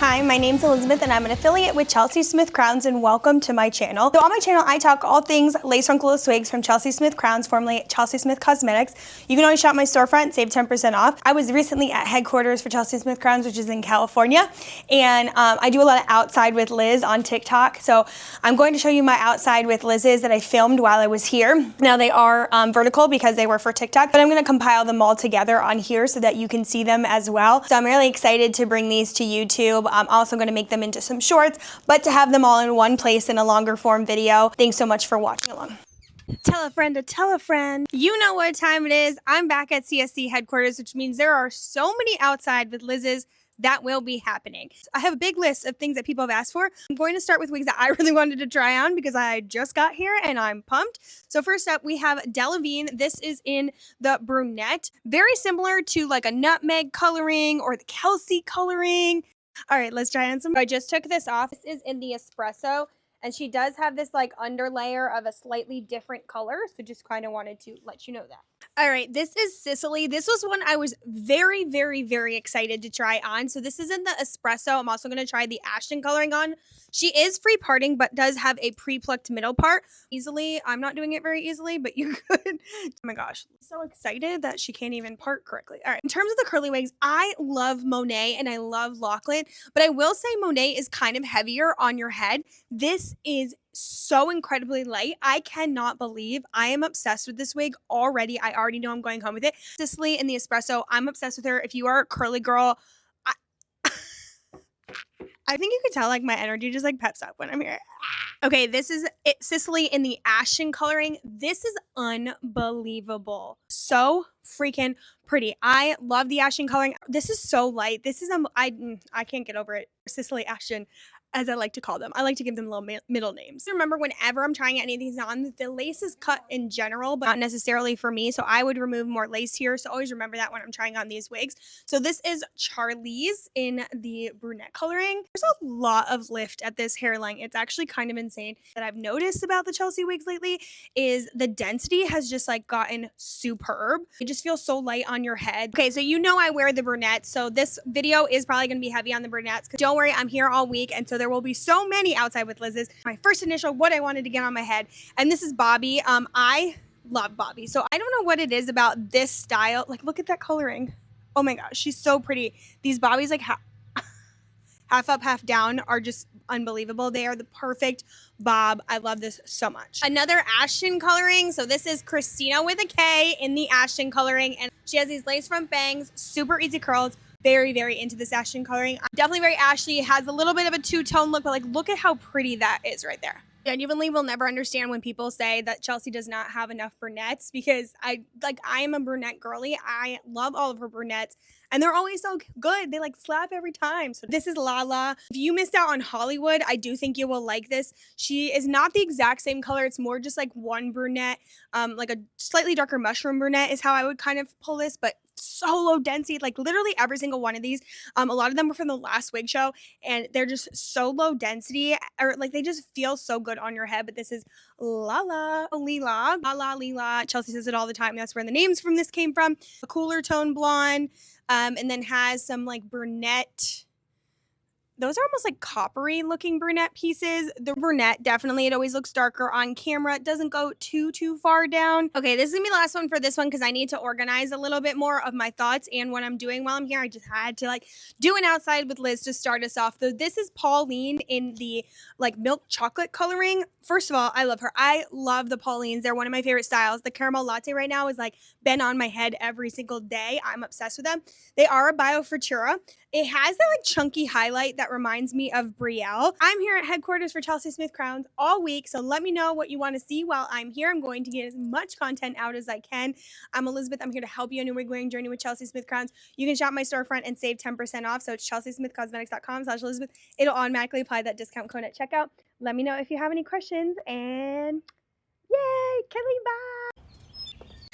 Hi, my name's Elizabeth and I'm an affiliate with Chelsey Smith Crowns, and welcome to my channel. So on my channel, I talk all things lace front wigs from Chelsey Smith Crowns, formerly Chelsey Smith Cosmetics. You can always shop my storefront, save 10% off. I was recently at headquarters for Chelsey Smith Crowns, which is in California, and I do a lot of outside with Liz on TikTok. So I'm going to show you my outside with Liz's that I filmed while I was here. Now they are vertical because they were for TikTok, but I'm gonna compile them all together on here so that you can see them as well. So I'm really excited to bring these to YouTube. I'm also going to make them into some shorts, but to have them all in one place in a longer form video. Thanks so much for watching along. Tell a friend to tell a friend. You know what time it is. I'm back at CSC headquarters, which means there are so many outside with Liz's that will be happening. I have a big list of things that people have asked for. I'm going to start with wigs that I really wanted to try on because I just got here and I'm pumped. So first up, we have Delavine. This is in the brunette, very similar to like a nutmeg coloring or the Chelsey coloring. All right, let's try on some. I just took this off. This is in the espresso, and she does have this like underlayer of a slightly different color. So just kind of wanted to let you know that. All right, this is Sicily. This was one I was very, very, very excited to try on. So this is in the espresso. I'm also going to try the Ashton coloring on. She is free parting, but does have a pre-plucked middle part. Easily, I'm not doing it very easily, but you could. Oh my gosh, I'm so excited that she can't even part correctly. All right, in terms of the curly wigs, I love Monet and I love Lachlan, but I will say Monet is kind of heavier on your head. This is so incredibly light. I cannot believe I am obsessed with this wig already. I already know I'm going home with it. Sicily in the espresso, I'm obsessed with her. If you are a curly girl, I think you could tell like my energy just like peps up when I'm here. Okay, this is it, Sicily in the Ashton coloring. This is unbelievable. So freaking pretty. I love the Ashton coloring. This is so light. This is I can't get over it. Sicily Ashton, as I like to call them. I like to give them little middle names. Remember, whenever I'm trying any of these on, the lace is cut in general, but not necessarily for me. So I would remove more lace here. So always remember that when I'm trying on these wigs. So this is Charlize in the brunette coloring. There's a lot of lift at this hairline. It's actually kind of insane. That I've noticed about the Chelsey wigs lately is the density has just like gotten superb. It just feels so light on your head. Okay, so you know I wear the brunette. So this video is probably going to be heavy on the brunettes. Don't worry, I'm here all week. And so there will be so many outside with Liz's. My first initial, what I wanted to get on my head. And this is Bobby. I love Bobby. So I don't know what it is about this style. Like, look at that coloring. Oh my gosh, she's so pretty. These Bobbies, like half up, half down, are just unbelievable. They are the perfect bob. I love this so much. Another Ashton coloring. So this is Christina with a K in the Ashton coloring. And she has these lace front bangs, super easy curls. Very, very into this Ashton coloring. Definitely very ashy. Has a little bit of a two-tone look, but like look at how pretty that is right there. Genuinely will never understand when people say that Chelsey does not have enough brunettes, because I am a brunette girly. I love all of her brunettes and they're always so good. They like slap every time. So this is Lala. If you missed out on Hollywood, I do think you will like this. She is not the exact same color. It's more just like one brunette, like a slightly darker mushroom brunette is how I would kind of pull this, but so low density. Like literally every single one of these, a lot of them were from the last wig show and they're just so low density, or like they just feel so good on your head. But this is Lala Lila. Chelsey says it all the time. That's where the names from this came from. A cooler tone blonde, and then has some like brunette. Those are almost like coppery looking brunette pieces. The brunette, definitely, it always looks darker on camera. It doesn't go too far down. Okay, this is gonna be the last one for this one because I need to organize a little bit more of my thoughts and what I'm doing while I'm here. I just had to like do an outside with Liz to start us off. Though this is Pauline in the like milk chocolate coloring. First of all, I love her. I love the Paulines. They're one of my favorite styles. The caramel latte right now is like been on my head every single day. I'm obsessed with them. They are a Biofritura. It has that like chunky highlight that reminds me of Brielle. I'm here at headquarters for Chelsey Smith Crowns all week, so let me know what you want to see while I'm here. I'm going to get as much content out as I can. I'm Elizabeth. I'm here to help you on your wig wearing journey with Chelsey Smith Crowns. You can shop my storefront and save 10% off, so it's chelseysmithcosmetics.com/Elizabeth. It'll automatically apply that discount code at checkout. Let me know if you have any questions, and yay, Kelly, bye!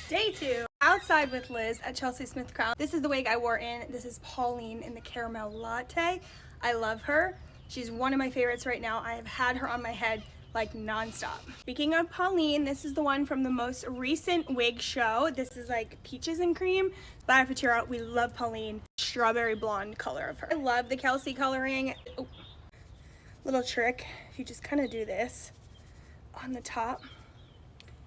Day 2, outside with Liz at Chelsey Smith Crowns. This is the wig I wore in. This is Pauline in the caramel latte. I love her. She's one of my favorites right now. I have had her on my head like nonstop. Speaking of Pauline, this is the one from the most recent wig show. This is like peaches and cream by Futura. We love Pauline. strawberry blonde color of her. I love the Chelsey coloring. Oh, little trick, if you just kind of do this on the top,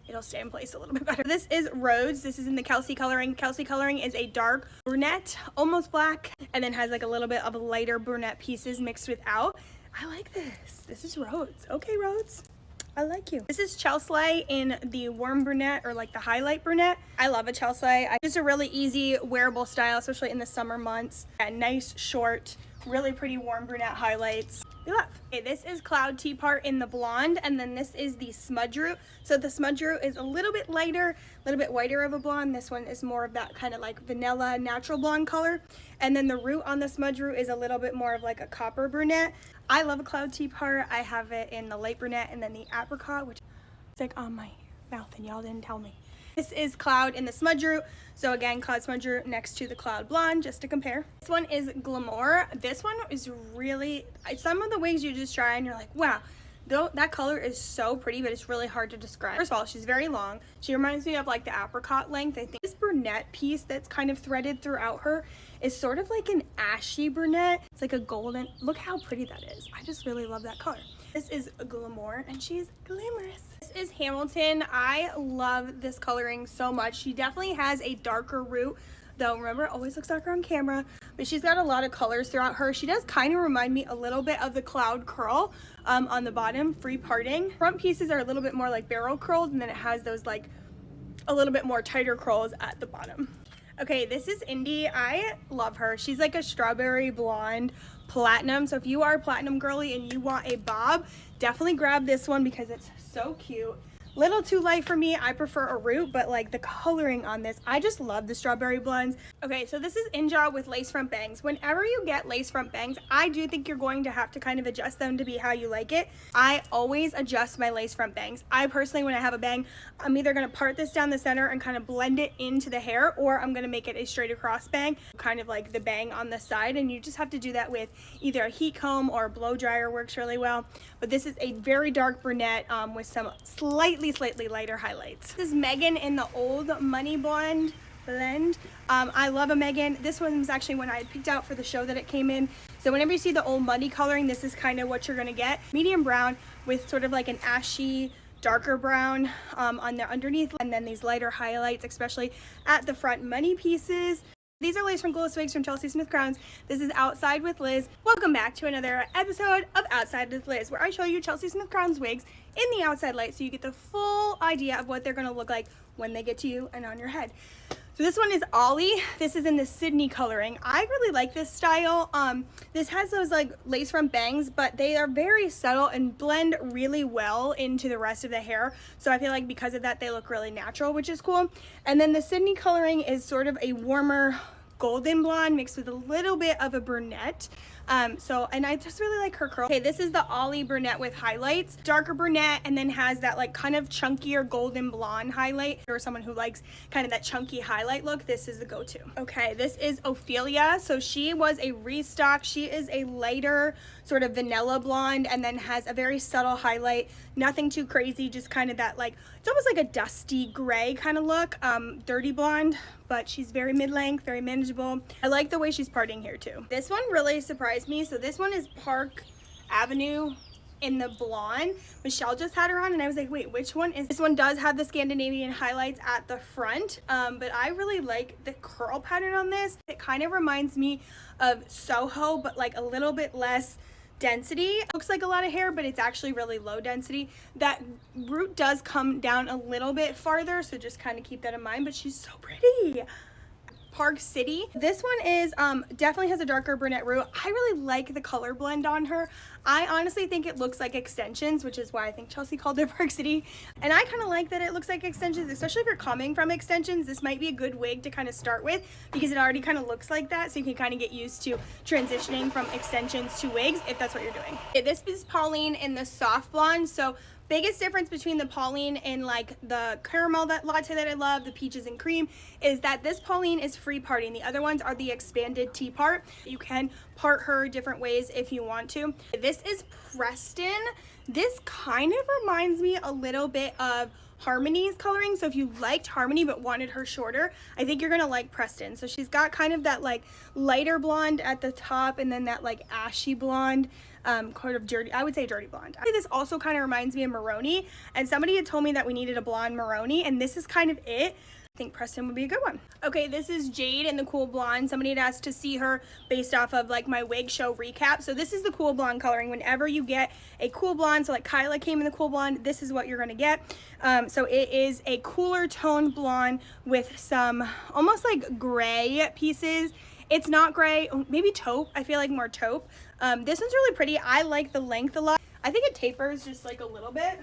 it'll stay in place a little bit better. This is Rhodes. This is in the Chelsey coloring. Chelsey coloring is a dark brunette, almost black, and then has like a little bit of lighter brunette pieces mixed without. I like this. This is Rhodes. Okay, Rhodes. I like you. This is Chelsey in the warm brunette, or like the highlight brunette. I love a Chelsey. It's a really easy wearable style, especially in the summer months. A nice short, really pretty warm brunette highlights. We love. Okay, this is Cloud Tea Part in the blonde, and then this is the smudge root. So the smudge root is a little bit lighter, a little bit whiter of a blonde. This one is more of that kind of like vanilla natural blonde color. And then the root on the smudge root is a little bit more of like a copper brunette. I love a Cloud Tea Part. I have it in the light brunette and then the apricot, which is like on my mouth and y'all didn't tell me. This is Cloud in the smudge root. So again, Cloud smudge root next to the Cloud blonde, just to compare. This one is Glamour. This one is really, some of the wigs you just try and you're like, wow, though that color is so pretty, but it's really hard to describe. First of all, she's very long. She reminds me of like the apricot length. I think this brunette piece that's kind of threaded throughout her is sort of like an ashy brunette. It's like a golden, look how pretty that is. I just really love that color. This is Glamour, and she's glamorous. This is Hamilton. I love this coloring so much. She definitely has a darker root, though remember, it always looks darker on camera, but she's got a lot of colors throughout her. She does kind of remind me a little bit of the Cloud curl on the bottom, free parting. Front pieces are a little bit more like barrel curled, and then it has those like a little bit more tighter curls at the bottom. Okay, this is Indy. I love her. She's like a strawberry blonde platinum. So if you are a platinum girly and you want a bob, definitely grab this one because it's so cute. Little too light for me. I prefer a root, but like the coloring on this, I just love the strawberry blondes. Okay, so this is Inja with lace front bangs. Whenever you get lace front bangs, I do think you're going to have to kind of adjust them to be how you like it. I always adjust my lace front bangs. I personally, when I have a bang, I'm either gonna part this down the center and kind of blend it into the hair, or I'm gonna make it a straight across bang, kind of like the bang on the side, and you just have to do that with either a heat comb or a blow dryer works really well. But this is a very dark brunette with some slightly lighter highlights. This is Megan in the old money blonde blend. I love a Megan. This one was actually one I had picked out for the show that it came in. So whenever you see the old money coloring, this is kind of what you're gonna get. Medium brown with sort of like an ashy, darker brown on the underneath, and then these lighter highlights, especially at the front money pieces. These are lace from Glueless wigs from Chelsey Smith Crowns. This is Outside with Liz. Welcome back to another episode of Outside with Liz, where I show you Chelsey Smith Crowns wigs in the outside light so you get the full idea of what they're gonna look like when they get to you and on your head. So this one is Ollie. This is in the Sydney coloring. I really like this style. This has those like lace front bangs, but they are very subtle and blend really well into the rest of the hair. So I feel like because of that, they look really natural, which is cool. And then the Sydney coloring is sort of a warmer golden blonde mixed with a little bit of a brunette. And I just really like her curl. Okay, this is the Ollie brunette with highlights. Darker brunette, and then has that like kind of chunkier golden blonde highlight. Or someone who likes kind of that chunky highlight look, this is the go-to. Okay, this is Ophelia. So she was a restock. She is a lighter sort of vanilla blonde, and then has a very subtle highlight. Nothing too crazy, just kind of that like, it's almost like a dusty gray kind of look. Dirty blonde, but she's very mid-length, very manageable. I like the way she's parting here too. This one really surprised me. So this one is Park Avenue in the blonde. Michelle just had her on and I was like, wait, which one is this? One does have the Scandinavian highlights at the front, but I really like the curl pattern on this. It kind of reminds me of Soho, but like a little bit less density. It looks like a lot of hair, but it's actually really low density. That root does come down a little bit farther, so just kind of keep that in mind, but she's so pretty. Park City. This one is definitely has a darker brunette root. I really like the color blend on her. I honestly think it looks like extensions, which is why I think Chelsey called it Park City. And I kind of like that it looks like extensions, especially if you're coming from extensions. This might be a good wig to kind of start with because it already kind of looks like that. So you can kind of get used to transitioning from extensions to wigs if that's what you're doing. Okay, this is Pauline in the soft blonde. So biggest difference between the Pauline and like the caramel latte that I love, the peaches and cream, is that this Pauline is free parting. The other ones are the expanded tea part. You can part her different ways if you want to. This is Preston. This kind of reminds me a little bit of Harmony's coloring. So if you liked Harmony but wanted her shorter, I think you're gonna like Preston. So she's got kind of that like lighter blonde at the top and then that like ashy blonde, kind of dirty, I would say dirty blonde. This also kind of reminds me of Maroni, and somebody had told me that we needed a blonde Maroni, and this is kind of it. I think Preston would be a good one. Okay, this is Jade in the cool blonde. Somebody had asked to see her based off of like my wig show recap. So this is the cool blonde coloring. Whenever you get a cool blonde, so like Kyla came in the cool blonde, this is what you're gonna get. So it is a cooler toned blonde with some almost like gray pieces. It's not gray, maybe taupe. I feel like more taupe. This one's really pretty. I like the length a lot. I think it tapers just like a little bit.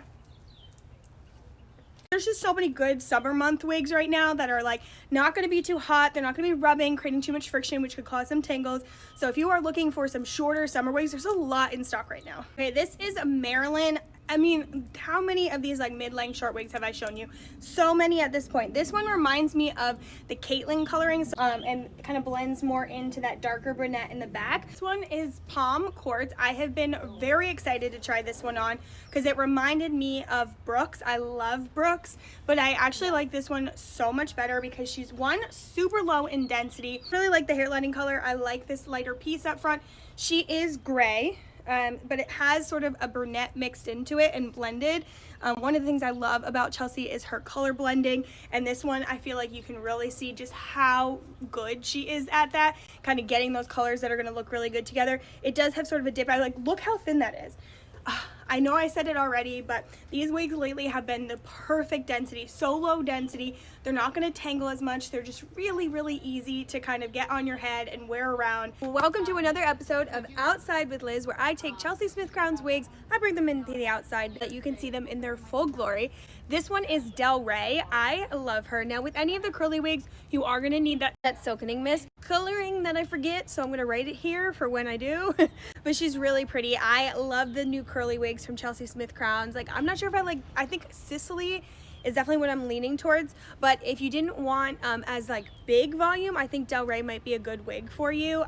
There's just so many good summer month wigs right now that are like not going to be too hot. They're not going to be rubbing, creating too much friction, which could cause some tangles. So if you are looking for some shorter summer wigs, there's a lot in stock right now. Okay, this is a Marilyn. I mean, how many of these like mid-length short wigs have I shown you? So many at this point. This one reminds me of the Caitlyn colorings and kind of blends more into that darker brunette in the back. This one is Palm Quartz. I have been very excited to try this one on because it reminded me of Brooks. I love Brooks, but I actually like this one so much better because she's one, super low in density. Really like the hairlining color. I like this lighter piece up front. She is gray. But it has sort of a brunette mixed into it and blended. One of the things I love about Chelsey is her color blending, and this one I feel like you can really see just how good she is at that, kind of getting those colors that are going to look really good together. It does have sort of a dip. I like, look how thin that is. I know I said it already, but these wigs lately have been the perfect density, so low density. They're not going to tangle as much. They're just really, really easy to kind of get on your head and wear around. Welcome to another episode of Outside with Liz, where I take Chelsey Smith Crowns wigs, I bring them into the outside so that you can see them in their full glory. This one is Del Rey. I love her. Now with any of the curly wigs, you are going to need that silkening mist coloring that I forget, so I'm going to write it here for when I do. But she's really pretty. I love the new curly wigs from Chelsey Smith Crowns. Like, I'm not sure if I think Sicily is definitely what I'm leaning towards, but if you didn't want as like big volume, I think Del Rey might be a good wig for you.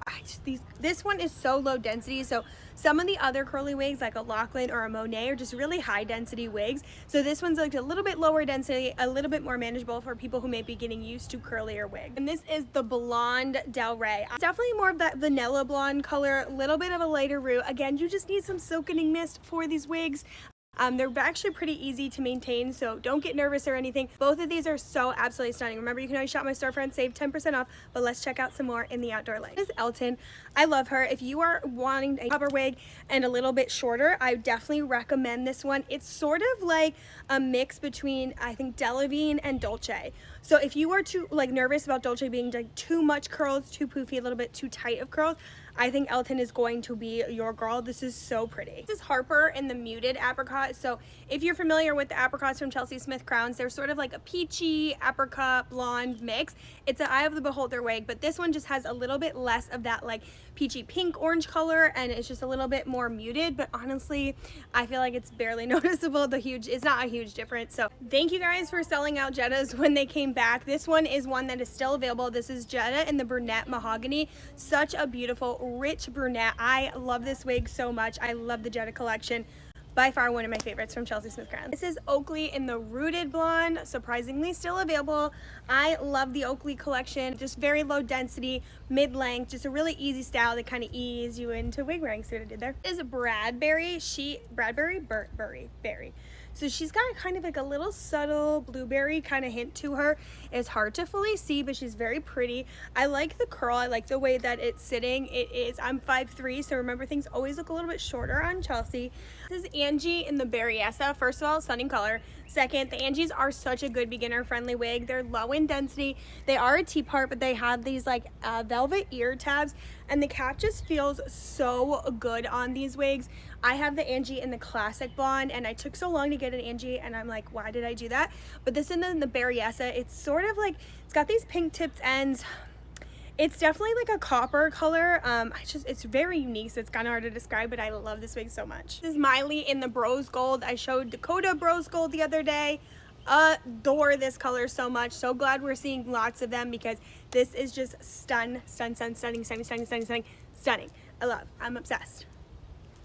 This one is so low density, so some of the other curly wigs like a Lachlan or a Monet are just really high density wigs, so this one's like a little bit lower density, a little bit more manageable for people who may be getting used to curlier wigs. And this is the blonde Del Rey. Definitely more of that vanilla blonde color, a little bit of a lighter root. Again, you just need some silkening mist for these wigs. They're actually pretty easy to maintain, so don't get nervous or anything. Both of these are so absolutely stunning. Remember, you can always shop my storefront, save 10% off, but let's check out some more in the outdoor light. This is Elton. I love her. If you are wanting a cover wig and a little bit shorter, I definitely recommend this one. It's sort of like a mix between, I think, Delavine and Dolce. So if you are too nervous about Dolce being like too much curls, too poofy, a little bit too tight of curls, I think Elton is going to be your girl. This is so pretty. This is Harper in the muted apricot. So if you're familiar with the apricots from Chelsey Smith Crowns, they're sort of like a peachy apricot blonde mix. It's an eye of the beholder wig, but this one just has a little bit less of that like peachy pink orange color, and it's just a little bit more muted, but honestly I feel like it's barely noticeable. It's not a huge difference. So thank you guys for selling out Jetta's when they came back. This one is one that is still available. This is Jetta in the brunette mahogany. Such a beautiful rich brunette. I love this wig so much. I love the Jetta collection. By far one of my favorites from Chelsey Smith Crowns. This is Oakley in the rooted blonde, surprisingly still available. I love the Oakley collection, just very low density, mid-length, just a really easy style that kind of ease you into wig wearing. See what I did there? This is Bradbury. Berry. So she's got kind of like a little subtle blueberry kind of hint to her. It's hard to fully see, but she's very pretty. I like the curl. I like the way that it's sitting. I'm 5'3", so remember, things always look a little bit shorter on Chelsey. This is Angie in the Berryessa. First of all, stunning color. Second, the Angies are such a good beginner-friendly wig. They're low in density. They are a T-part, but they have these like velvet ear tabs, and the cap just feels so good on these wigs. I have the Angie in the classic blonde, and I took so long to get an Angie, and I'm like, why did I do that? But this in the Berryessa, it's sort of like, it's got these pink tipped ends. It's definitely like a copper color. It's very unique, so it's kind of hard to describe, but I love this wig so much. This is Miley in the Bros Gold. I showed Dakota Bros Gold the other day. Adore this color so much. So glad we're seeing lots of them because this is just stunning. I'm obsessed.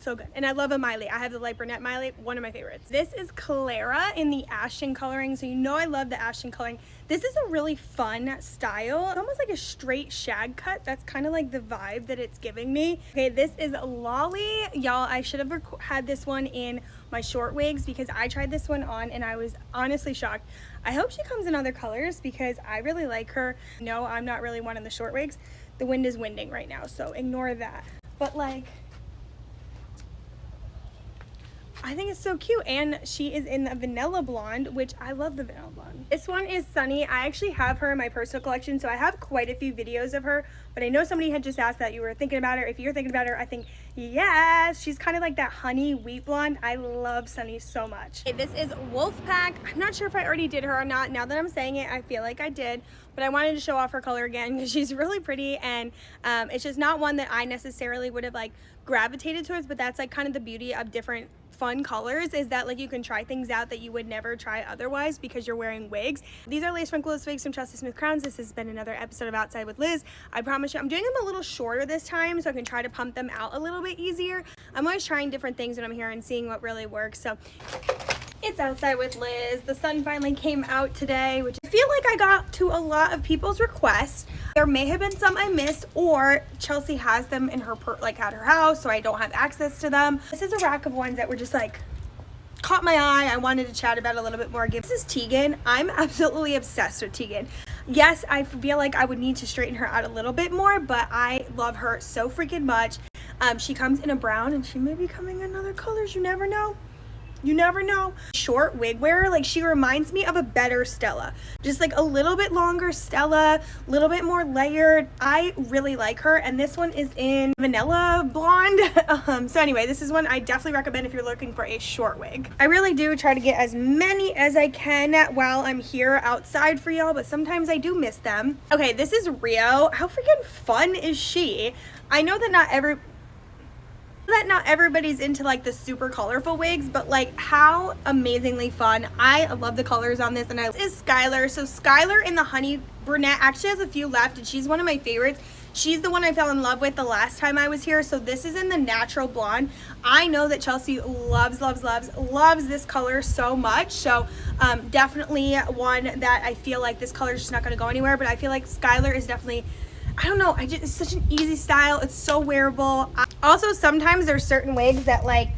So good. And I love a Miley. I have the light brunette Miley, one of my favorites. This is Clara in the Ashton coloring. So you know I love the Ashton coloring. This is a really fun style. It's almost like a straight shag cut. That's kind of like the vibe that it's giving me. Okay, this is Lolly. Y'all, I should have had this one in my short wigs because I tried this one on and I was honestly shocked. I hope she comes in other colors because I really like her. No, I'm not really one in the short wigs. The wind is winding right now, so ignore that. But like, I think it's so cute, and she is in the vanilla blonde, which I love the vanilla blonde. This one is Sunny. I actually have her in my personal collection, so I have quite a few videos of her, but I know somebody had just asked that you were thinking about her. If you're thinking about her, I think yes, she's kind of like that honey wheat blonde. I love Sunny so much. Okay, this is Wolfpack. I'm not sure if I already did her or not. Now that I'm saying it, I feel like I did, but I wanted to show off her color again because she's really pretty, and it's just not one that I necessarily would have like gravitated towards, but that's like kind of the beauty of different fun colors, is that like you can try things out that you would never try otherwise because you're wearing wigs. These are lace front Glueless wigs from Chelsey Smith Crowns. This has been another episode of Outside with Liz. I promise you I'm doing them a little shorter this time so I can try to pump them out a little bit easier. I'm always trying different things when I'm here and seeing what really works. So it's Outside with Liz. The sun finally came out today, which I feel like I got to a lot of people's requests. There may have been some I missed, or Chelsey has them in her at her house, so I don't have access to them. This is a rack of ones that were just like caught my eye. I wanted to chat about a little bit more. This is Tegan. I'm absolutely obsessed with Tegan. Yes, I feel like I would need to straighten her out a little bit more, but I love her so freaking much. She comes in a brown, and she may be coming in other colors. You never know. You never know. Short wig wearer, like she reminds me of a better Stella. Just like a little bit longer Stella, a little bit more layered. I really like her, and this one is in vanilla blonde. So anyway, this is one I definitely recommend if you're looking for a short wig. I really do try to get as many as I can while I'm here outside for y'all, but sometimes I do miss them. Okay, this is Rio. How freaking fun is she? I know that not everybody's into like the super colorful wigs, but like how amazingly fun. I love the colors on this. And this is Skylar. So Skylar in the honey brunette actually has a few left, and she's one of my favorites. She's the one I fell in love with the last time I was here. So this is in the natural blonde. I know that Chelsey loves this color so much. So definitely one that I feel like this color is just not going to go anywhere, but I feel like Skylar is definitely, I don't know, it's such an easy style. It's so wearable. Also, sometimes there's certain wigs that like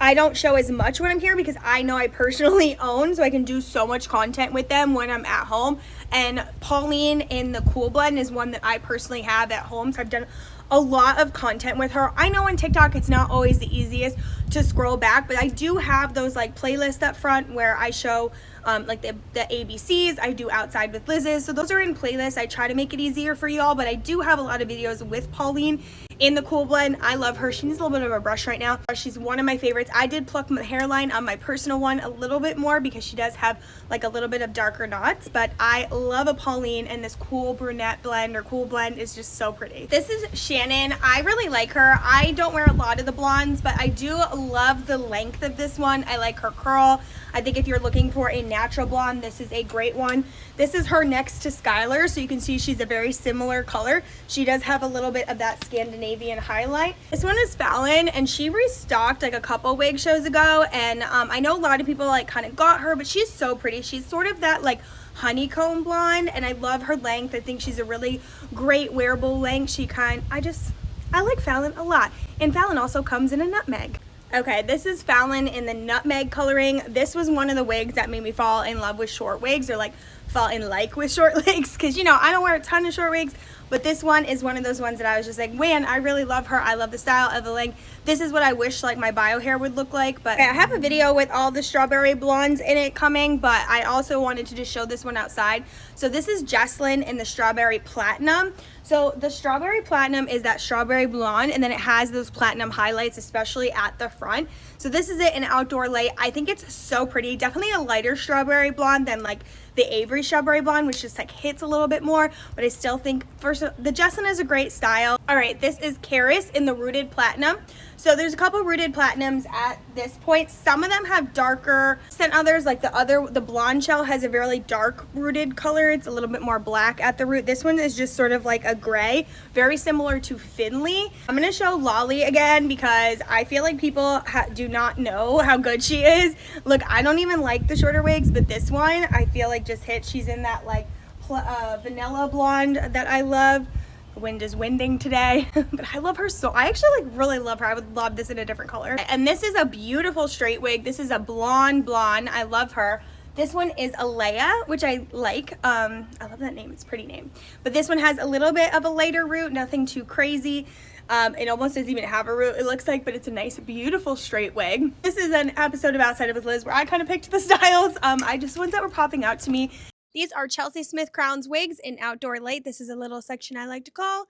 I don't show as much when I'm here because I know I personally own, so I can do so much content with them when I'm at home. And Pauline in the Cool Blend is one that I personally have at home, so I've done a lot of content with her. I know on TikTok it's not always the easiest to scroll back, but I do have those like playlists up front where I show like the ABCs. I do Outside with Liz's, so those are in playlists. I try to make it easier for y'all, but I do have a lot of videos with Pauline in the Cool Blend. I love her. She needs a little bit of a brush right now. She's one of my favorites. I did pluck my hairline on my personal one a little bit more because she does have like a little bit of darker knots, but I love a Pauline, and this cool brunette blend or Cool Blend is just so pretty. This is Shannon. I really like her. I don't wear a lot of the blondes, but I do love the length of this one. I like her curl. I think if you're looking for a natural blonde, this is a great one. This is her next to Skylar, so you can see she's a very similar color. She does have a little bit of that Scandinavian highlight. This one is Fallon, and she restocked like a couple wig shows ago, and I know a lot of people like kind of got her, but she's so pretty. She's sort of that like honeycomb blonde, and I love her length. I think she's a really great wearable length. I like Fallon a lot, and Fallon also comes in a nutmeg. Okay, this is Fallon in the nutmeg coloring. This was one of the wigs that made me fall in love with short wigs, or like fall in like with short wigs, because you know I don't wear a ton of short wigs, but this one is one of those ones that I was just like, man, I really love her. I love the style of the length. This is what I wish like my bio hair would look like. But I have a video with all the strawberry blondes in it coming, but I also wanted to just show this one outside. So this is Jesslyn in the strawberry platinum. So the strawberry platinum is that strawberry blonde, and then it has those platinum highlights, especially at the front. So this is it in outdoor light. I think it's so pretty. Definitely a lighter strawberry blonde than like the Avery strawberry blonde, which just like hits a little bit more, but I still think first the Jesslyn is a great style. All right, this is Karis in the rooted platinum. So there's a couple rooted platinums at this point. Some of them have darker than others. Like the blonde shell has a really dark rooted color. It's a little bit more black at the root. This one is just sort of like a gray, very similar to Finley. I'm gonna show Lolly again because I feel like people do not know how good she is. Look, I don't even like the shorter wigs, but this one I feel like just hit. She's in that like vanilla blonde that I love. The wind is winding today, but I love her so. I actually like really love her. I would love this in a different color. And this is a beautiful straight wig. This is a blonde. I love her. This one is Alea, which I like. I love that name. It's a pretty name. But this one has a little bit of a lighter root, nothing too crazy. It almost doesn't even have a root, it looks like, but it's a nice, beautiful straight wig. This is an episode of Outside of with Liz where I kind of picked the styles. I just ones that were popping out to me. These are Chelsey Smith Crowns wigs in Outdoor Light. This is a little section I like to call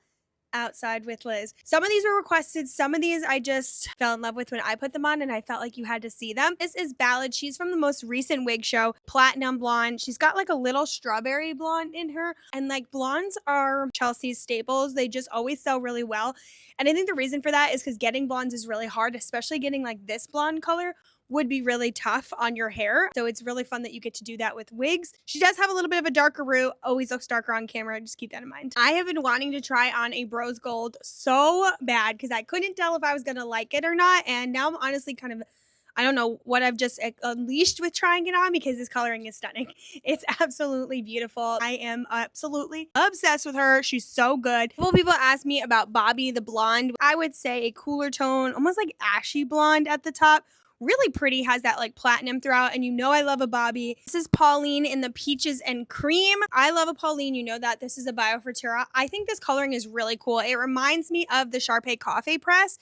Outside with Liz. Some of these were requested. Some of these I just fell in love with when I put them on and I felt like you had to see them. This is Ballad. She's from the most recent wig show, Platinum Blonde. She's got like a little strawberry blonde in her. And like blondes are Chelsea's staples. They just always sell really well. And I think the reason for that is because getting blondes is really hard, especially getting like this blonde color would be really tough on your hair. So it's really fun that you get to do that with wigs. She does have a little bit of a darker root, always looks darker on camera. Just keep that in mind. I have been wanting to try on a rose gold so bad because I couldn't tell if I was going to like it or not. And now I'm honestly kind of, I don't know what I've just unleashed with trying it on because this coloring is stunning. It's absolutely beautiful. I am absolutely obsessed with her. She's so good. A couple people ask me about Bobby the blonde. I would say a cooler tone, almost like ashy blonde at the top. Really pretty, has that like platinum throughout, and you know I love a Bobby. This is Pauline in the peaches and cream. I love a Pauline, you know that. This is a Biofratura. I think this coloring is really cool. It reminds me of the Sharpay Coffee Press.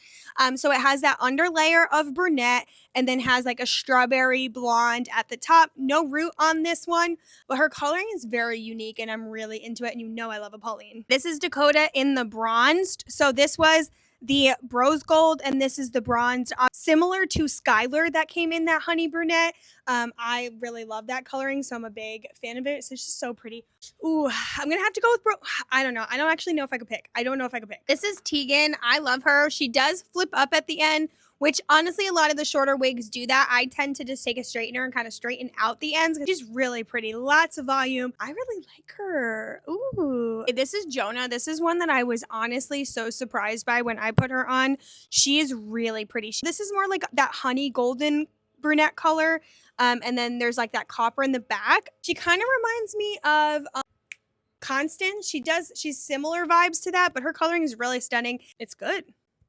So it has that under layer of brunette and then has like a strawberry blonde at the top. No root on this one, but her coloring is very unique and I'm really into it, and you know I love a Pauline. This is Dakota in the bronzed. So this was the rose gold and this is the bronze, similar to Skylar that came in that honey brunette. I really love that coloring, so I'm a big fan of it. It's just so pretty. Ooh, I'm gonna have to go with I don't know. I don't actually know if I could pick. I don't know if I could pick. This is Tegan. I love her. She does flip up at the end, which honestly a lot of the shorter wigs do that. I tend to just take a straightener and kind of straighten out the ends. She's really pretty, lots of volume. I really like her. Ooh. This is Jonah. This is one that I was honestly so surprised by when I put her on. She is really pretty. This is more like that honey golden brunette color. And then there's like that copper in the back. She kind of reminds me of Constance. She's similar vibes to that, but her coloring is really stunning. It's good.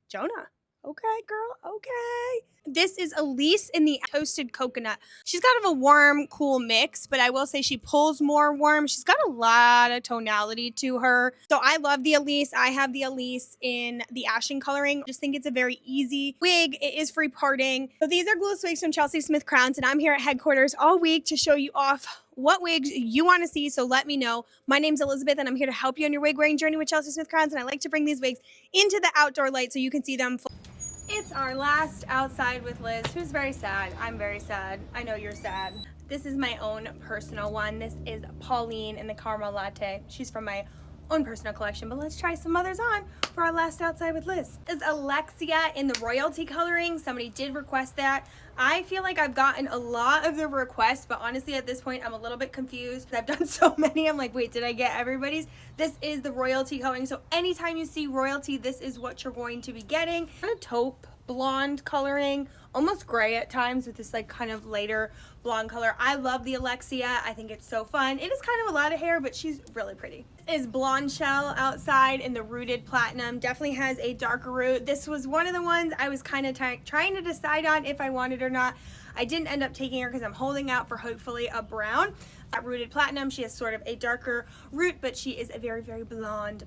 Jonah. Okay, girl, okay. This is Elise in the toasted coconut. She's kind of a warm, cool mix, but I will say she pulls more warm. She's got a lot of tonality to her. So I love the Elise. I have the Elise in the ashen coloring. I just think it's a very easy wig. It is free parting. So these are Glueless wigs from Chelsey Smith Crowns, and I'm here at headquarters all week to show you off what wigs you want to see, so let me know. My name's Elizabeth, and I'm here to help you on your wig wearing journey with Chelsey Smith Crowns, and I like to bring these wigs into the outdoor light so you can see them. It's our last Outside with Liz, who's very sad. I'm very sad. I know you're sad. This is my own personal one. This is Pauline in the caramel latte. She's from my own personal collection, but let's try some others on for our last Outside with Liz. This is Alexia in the royalty coloring. Somebody did request that. I feel like I've gotten a lot of the requests, but honestly at this point I'm a little bit confused. I've done so many, I'm like, wait, did I get everybody's? This is the royalty coloring, so anytime you see royalty, this is what you're going to be getting. Kind of taupe blonde coloring, almost gray at times with this like kind of lighter blonde color. I love the Alexia. I think it's so fun. It is kind of a lot of hair, but she's really pretty. This is Blonde Shell outside in the rooted platinum. Definitely has a darker root. This was one of the ones I was kind of trying to decide on if I wanted or not. I didn't end up taking her because I'm holding out for hopefully a brown. That rooted platinum, she has sort of a darker root, but she is a very, very blonde.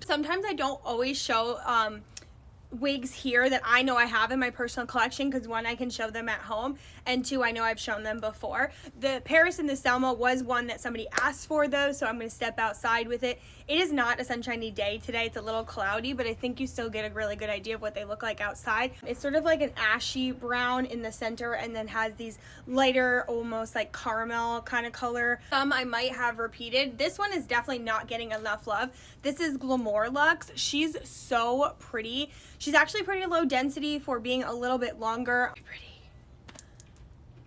Sometimes I don't always show wigs here that I know I have in my personal collection because one, I can show them at home, and two, I know I've shown them before. The Paris and the Selma was one that somebody asked for though, so I'm going to step outside with it. It is not a sunshiny day today. It's a little cloudy, but I think you still get a really good idea of what they look like outside. It's sort of like an ashy brown in the center and then has these lighter, almost like caramel kind of color. Some I might have repeated. This one is definitely not getting enough love. This is Glamour Luxe. She's so pretty. She's actually pretty low density for being a little bit longer. Pretty.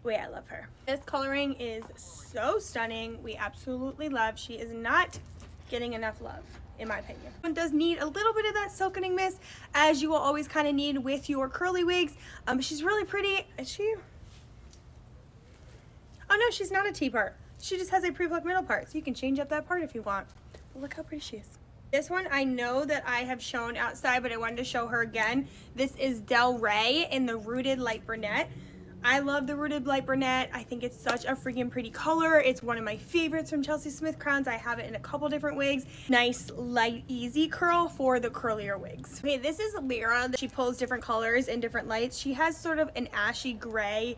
Wait, I love her. This coloring is so stunning. We absolutely love. She is not getting enough love, in my opinion. It does need a little bit of that silkening mist, as you will always kind of need with your curly wigs. But she's really pretty. Is she? Oh no, she's not a T part. She just has a pre-plucked middle part, so you can change up that part if you want. But look how pretty she is. This one I know that I have shown outside, but I wanted to show her again. This is Del Rey in the Rooted Light Brunette. I love the Rooted Light Brunette. I think it's such a freaking pretty color. It's one of my favorites from Chelsey Smith Crowns. I have it in a couple different wigs. Nice, light, easy curl for the curlier wigs. Okay, this is Lyra. She pulls different colors in different lights. She has sort of an ashy gray,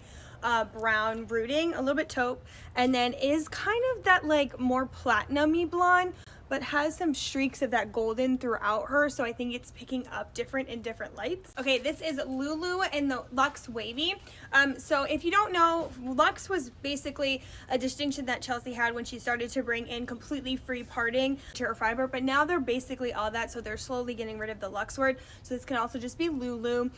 brown rooting, a little bit taupe, and then is kind of that like more platinum-y blonde, but has some streaks of that golden throughout her, so I think it's picking up different in different lights. Okay, this is Lulu in the Luxe Wavy. So if you don't know, Luxe was basically a distinction that Chelsey had when she started to bring in completely free parting to her fiber, but now they're basically all that, so they're slowly getting rid of the Luxe word, so this can also just be Lulu.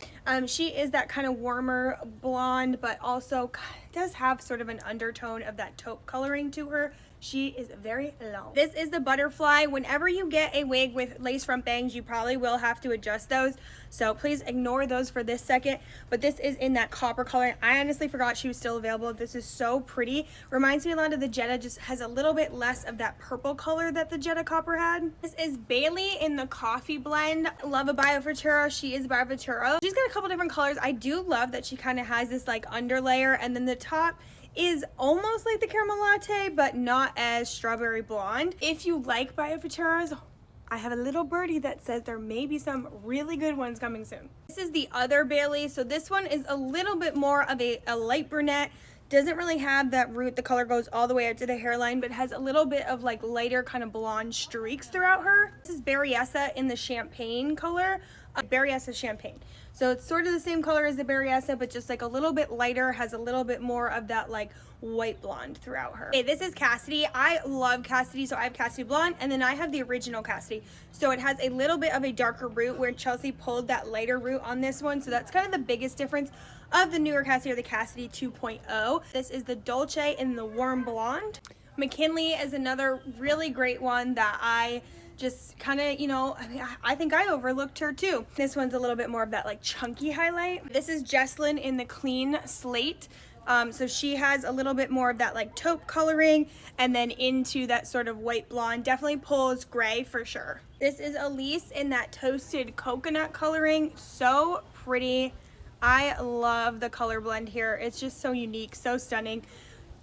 She is that kind of warmer blonde, but also does have sort of an undertone of that taupe coloring to her. She is very long. This is the Butterfly. Whenever you get a wig with lace front bangs, you probably will have to adjust those. So please ignore those for this second. But this is in that copper color. I honestly forgot she was still available. This is so pretty. Reminds me a lot of the Jetta, just has a little bit less of that purple color that the Jetta copper had. This is Bailey in the Coffee Blend. Love a Biofutura. She is Biofutura. She's got a couple different colors. I do love that she kind of has this like underlayer, and then the top is almost like the caramel latte, but not as strawberry blonde. If you like Biofuturas, I have a little birdie that says there may be some really good ones coming soon. This is the other Bailey. So this one is a little bit more of a light brunette. Doesn't really have that root. The color goes all the way up to the hairline, but has a little bit of like lighter kind of blonde streaks throughout her. This is Berryessa in the champagne color. Berryessa Champagne. So it's sort of the same color as the Berryessa, but just like a little bit lighter, has a little bit more of that like white blonde throughout her. Okay, this is Cassidy. I love Cassidy, so I have Cassidy Blonde, and then I have the original Cassidy. So it has a little bit of a darker root, where Chelsey pulled that lighter root on this one. So that's kind of the biggest difference of the newer Cassidy, or the Cassidy 2.0. This is the Dolce in the Warm Blonde. McKinley is another really great one that I just kind of, you know, I think I overlooked her too. This one's a little bit more of that like chunky highlight. This is Jesslyn in the Clean Slate. So she has a little bit more of that like taupe coloring, and then into that sort of white blonde. Definitely pulls gray for sure. This is Elise in that Toasted Coconut coloring. So pretty. I love the color blend here. It's just so unique, so stunning.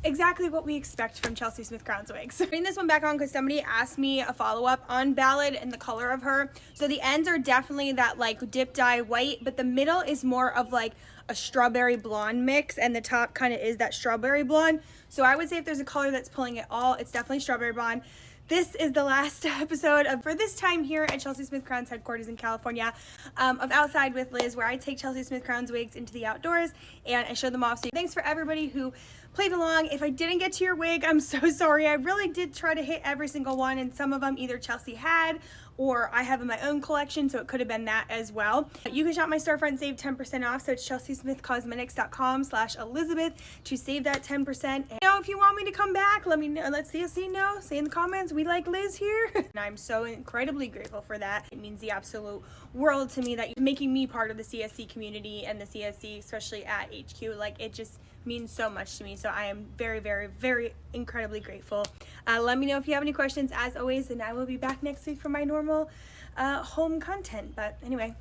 Exactly what we expect from Chelsey Smith Crowns wigs. Putting this one back on because somebody asked me a follow-up on Ballad and the color of her. So the ends are definitely that like dip dye white, but the middle is more of like a strawberry blonde mix, and the top kind of is that strawberry blonde. So I would say if there's a color that's pulling it all, it's definitely strawberry blonde. This is the last episode for this time here at Chelsey Smith Crowns headquarters in California, of Outside with Liz, where I take Chelsey Smith Crowns wigs into the outdoors and I show them off. So thanks for everybody who played along. If I didn't get to your wig, I'm so sorry. I really did try to hit every single one, and some of them either Chelsey had or I have in my own collection, so it could have been that as well. You can shop my storefront, save 10% off, so it's chelseysmithcosmetics.com/Elizabeth to save that 10%. And if you want me to come back, let me know. Let's see know. Say in the comments, we like Liz here. And I'm so incredibly grateful for that. It means the absolute world to me that you're making me part of the CSC community and the CSC, especially at HQ. Like, it just means so much to me. So I am very, very, very incredibly grateful. Let me know if you have any questions, as always, and I will be back next week for my normal home content. But anyway,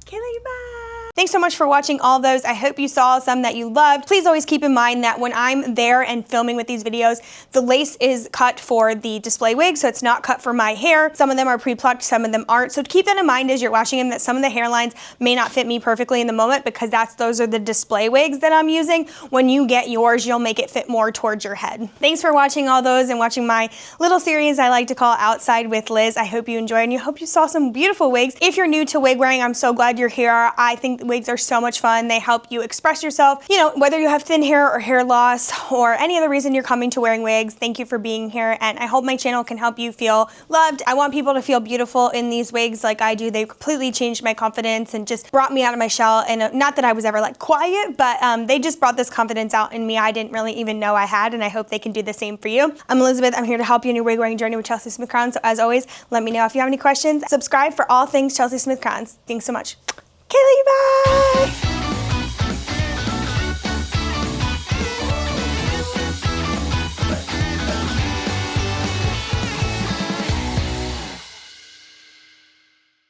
Kayla, bye. Thanks so much for watching all those. I hope you saw some that you loved. Please always keep in mind that when I'm there and filming with these videos, the lace is cut for the display wig, so it's not cut for my hair. Some of them are pre-plucked, some of them aren't. So keep that in mind as you're watching them, that some of the hairlines may not fit me perfectly in the moment, because those are the display wigs that I'm using. When you get yours, you'll make it fit more towards your head. Thanks for watching all those and watching my little series I like to call Outside with Liz. I hope you enjoyed, and I hope you saw some beautiful wigs. If you're new to wig wearing, I'm so glad you're here. I think Wigs are so much fun. They help you express yourself, you know, whether you have thin hair or hair loss or any other reason you're coming to wearing wigs. Thank you for being here, and I hope my channel can help you feel loved. I want people to feel beautiful in these wigs like I do. They completely changed my confidence and just brought me out of my shell. And not that I was ever like quiet, but they just brought this confidence out in me I didn't really even know I had, and I hope they can do the same for you. I'm Elizabeth. I'm here to help you in your wig wearing journey with Chelsey Smith Crowns. So as always, let me know if you have any questions. Subscribe for all things Chelsey Smith Crowns. Thanks so much. Kaylee, bye!